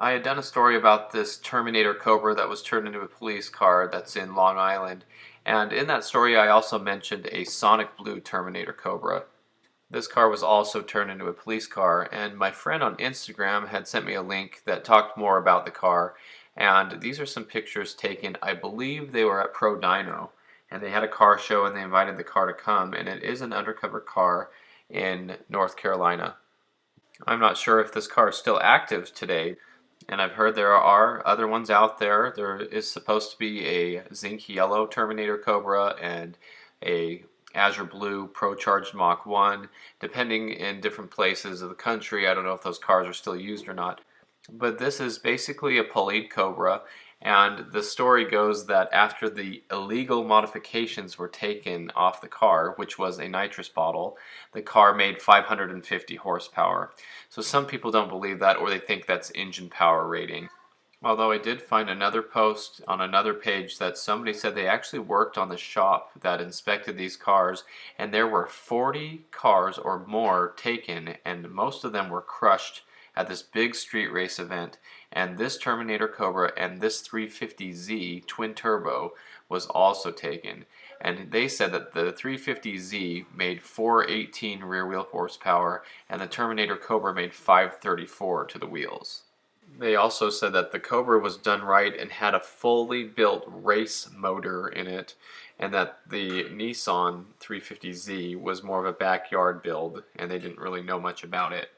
I had done a story about this Terminator Cobra that was turned into a police car that's in Long Island, and in that story I also mentioned a Sonic Blue Terminator Cobra. This car was also turned into a police car, and my friend on Instagram had sent me a link that talked more about the car, and these are some pictures taken. I believe they were at Pro Dyno, and they had a car show and they invited the car to come, and it is an undercover car in North Carolina. I'm not sure if this car is still active today, and I've heard there are other ones out there. There is supposed to be a zinc yellow Terminator Cobra and a Azure Blue Pro Charged Mach 1, depending in different places of the country. I don't know if those cars are still used or not. But this is basically a pulleyed Cobra, and the story goes that after the illegal modifications were taken off the car, which was a nitrous bottle, the car made 550 horsepower. So some people don't believe that, or they think that's engine power rating. Although I did find another post on another page that somebody said they actually worked on the shop that inspected these cars, and there were 40 cars or more taken, and most of them were crushed at this big street race event. And this Terminator Cobra and this 350Z twin turbo was also taken. And they said that the 350Z made 418 rear wheel horsepower, and the Terminator Cobra made 534 to the wheels. They also said that the Cobra was done right and had a fully built race motor in it, and that the Nissan 350Z was more of a backyard build, and they didn't really know much about it.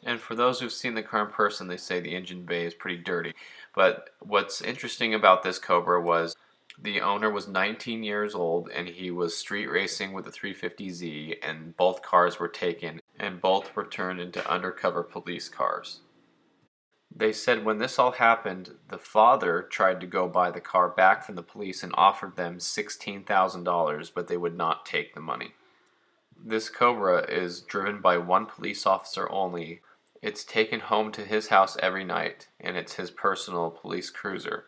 And for those who've seen the car in person, they say the engine bay is pretty dirty. But what's interesting about this Cobra was the owner was 19 years old and he was street racing with the 350Z, and both cars were taken and both were turned into undercover police cars. They said when this all happened, the father tried to go buy the car back from the police and offered them $16,000, but they would not take the money. This Cobra is driven by one police officer only. It's taken home to his house every night, and it's his personal police cruiser.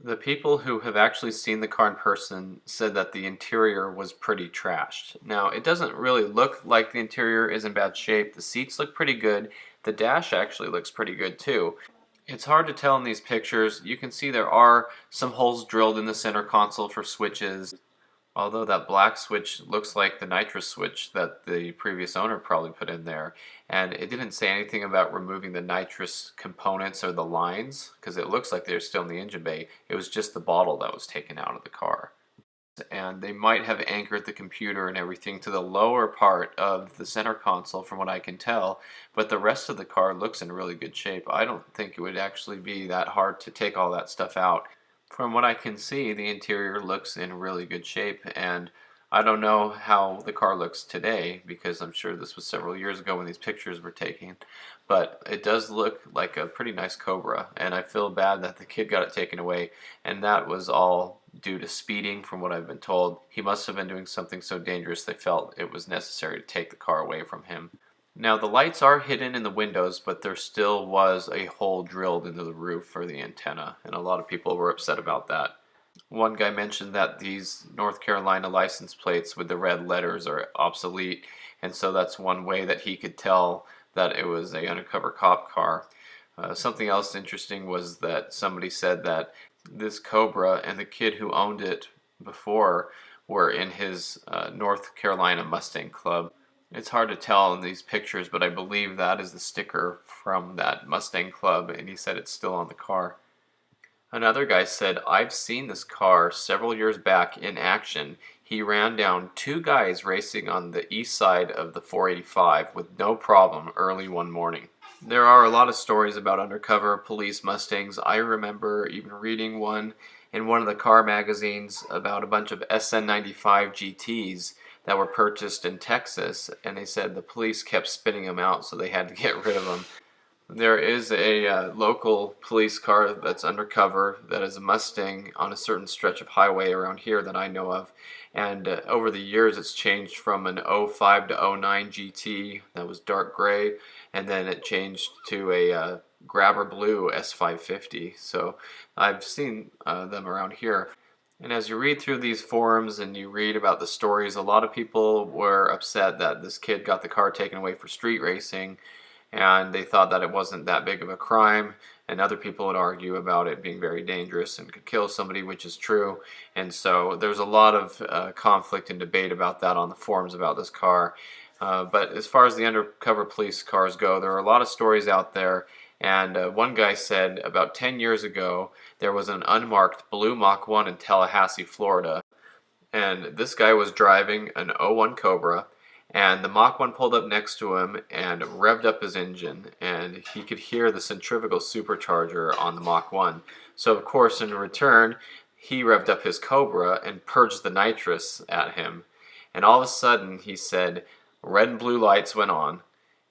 The people who have actually seen the car in person said that the interior was pretty trashed. Now, it doesn't really look like the interior is in bad shape. The seats look pretty good. The dash actually looks pretty good too. It's hard to tell in these pictures. You can see there are some holes drilled in the center console for switches. Although that black switch looks like the nitrous switch that the previous owner probably put in there. And it didn't say anything about removing the nitrous components or the lines, because it looks like they're still in the engine bay. It was just the bottle that was taken out of the car. And they might have anchored the computer and everything to the lower part of the center console from what I can tell, but the rest of the car looks in really good shape. I don't think it would actually be that hard to take all that stuff out. From what I can see, the interior looks in really good shape, and I don't know how the car looks today because I'm sure this was several years ago when these pictures were taken, but it does look like a pretty nice Cobra, and I feel bad that the kid got it taken away, and that was all due to speeding from what I've been told. He must have been doing something so dangerous they felt it was necessary to take the car away from him. Now the lights are hidden in the windows, but there still was a hole drilled into the roof for the antenna, and a lot of people were upset about that. One guy mentioned that these North Carolina license plates with the red letters are obsolete, and so that's one way that he could tell that it was a undercover cop car. Something else interesting was that somebody said that this Cobra and the kid who owned it before were in his North Carolina Mustang Club. It's hard to tell in these pictures, but I believe that is the sticker from that Mustang Club, and he said it's still on the car. Another guy said, I've seen this car several years back in action. He ran down two guys racing on the east side of the 485 with no problem early one morning. There are a lot of stories about undercover police Mustangs. I remember even reading one in one of the car magazines about a bunch of SN95 GTs that were purchased in Texas, and they said the police kept spinning them out, so they had to get rid of them. There is a local police car that's undercover that is a Mustang on a certain stretch of highway around here that I know of, and over the years it's changed from an '05 to '09 GT that was dark gray, and then it changed to a grabber blue S550. So I've seen them around here. And as you read through these forums and you read about the stories, a lot of people were upset that this kid got the car taken away for street racing, and they thought that it wasn't that big of a crime, and other people would argue about it being very dangerous and could kill somebody, which is true. And so there's a lot of conflict and debate about that on the forums about this car. But as far as the undercover police cars go, there are a lot of stories out there. And one guy said about 10 years ago, there was an unmarked blue Mach 1 in Tallahassee, Florida. And this guy was driving an '01 Cobra, and the Mach 1 pulled up next to him and revved up his engine, and he could hear the centrifugal supercharger on the Mach 1. So of course, in return, he revved up his Cobra and purged the nitrous at him. And all of a sudden, he said, red and blue lights went on,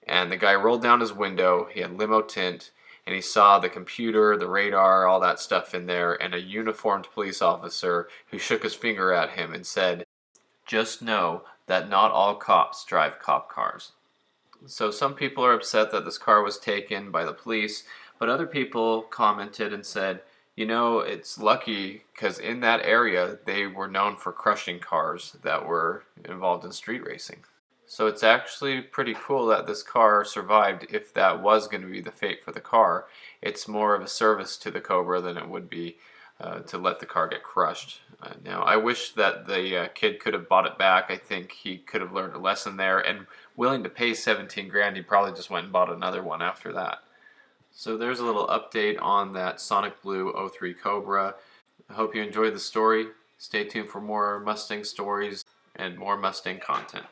and the guy rolled down his window. He had limo tint, and he saw the computer, the radar, all that stuff in there, and a uniformed police officer who shook his finger at him and said, just know that not all cops drive cop cars. So some people are upset that this car was taken by the police, but other people commented and said, you know, it's lucky because in that area they were known for crushing cars that were involved in street racing. So it's actually pretty cool that this car survived if that was going to be the fate for the car. It's more of a service to the Cobra than it would be to let the car get crushed. Now, I wish that the kid could have bought it back. I think he could have learned a lesson there, and willing to pay 17 grand, he probably just went and bought another one after that. So there's a little update on that Sonic Blue '03 Cobra. I hope you enjoyed the story. Stay tuned for more Mustang stories and more Mustang content.